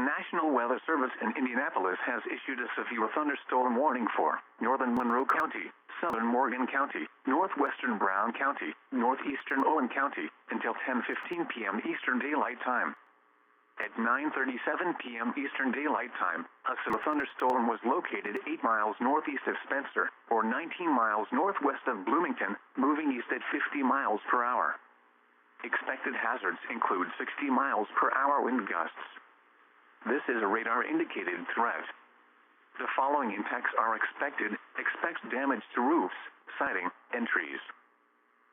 National Weather Service in Indianapolis has issued a severe thunderstorm warning for northern Monroe County, southern Morgan County, northwestern Brown County, northeastern Owen County, until 10:15 p.m. Eastern Daylight Time. At 9:37 p.m. Eastern Daylight Time, a severe thunderstorm was located 8 miles northeast of Spencer, or 19 miles northwest of Bloomington, moving east at 50 miles per hour. Expected hazards include 60 miles per hour wind gusts. This is a radar-indicated threat. The following impacts are expected. Expect damage to roofs, siding, and trees.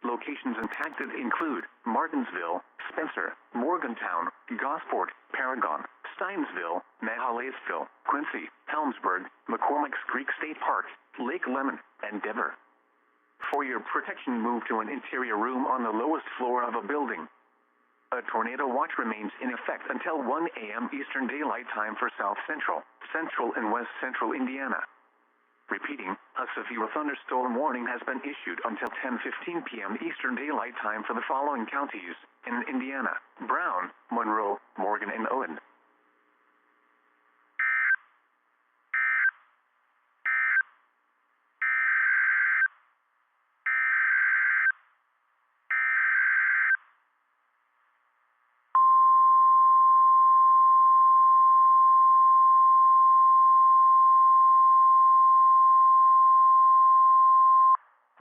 Locations impacted include Martinsville, Spencer, Morgantown, Gosport, Paragon, Stinesville, Mahalasville, Quincy, Helmsburg, McCormicks Creek State Park, Lake Lemon, and Devore. For your protection, move to an interior room on the lowest floor of a building. A tornado watch remains in effect until 1 a.m. Eastern Daylight Time for South Central, Central, and West Central Indiana. Repeating, a severe thunderstorm warning has been issued until 10:15 p.m. Eastern Daylight Time for the following counties in Indiana: Brown, Monroe, Morgan, and Owen.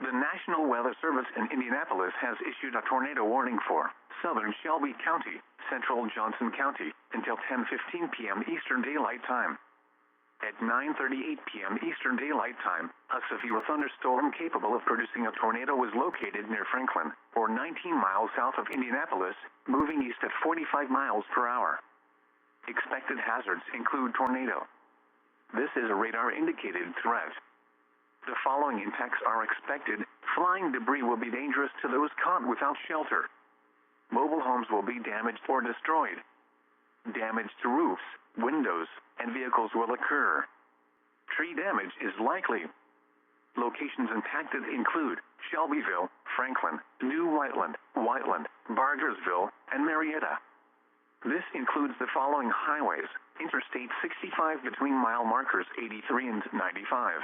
The National Weather Service in Indianapolis has issued a tornado warning for southern Shelby County, central Johnson County, until 10:15 p.m. Eastern Daylight Time. At 9:38 p.m. Eastern Daylight Time, a severe thunderstorm capable of producing a tornado was located near Franklin, or 19 miles south of Indianapolis, moving east at 45 miles per hour. Expected hazards include tornado. This is a radar-indicated threat. The following impacts are expected. Flying debris will be dangerous to those caught without shelter. Mobile homes will be damaged or destroyed. Damage to roofs, windows, and vehicles will occur. Tree damage is likely. Locations impacted include Shelbyville, Franklin, New Whiteland, Bargersville, and Marietta. This includes the following highways: Interstate 65 between mile markers 83 and 95.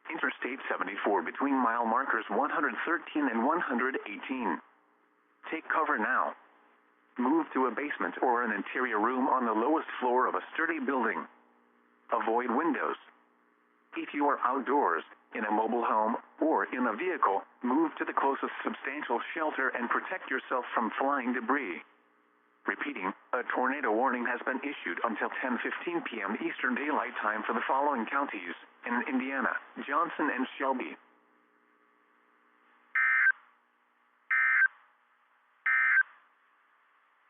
Interstate 74 between mile markers 113 and 118. Take cover now. Move to a basement or an interior room on the lowest floor of a sturdy building. Avoid windows. If you are outdoors, in a mobile home, or in a vehicle, move to the closest substantial shelter and protect yourself from flying debris. Repeating, a tornado warning has been issued until 10:15 p.m. Eastern Daylight Time for the following counties in Indiana: Johnson and Shelby.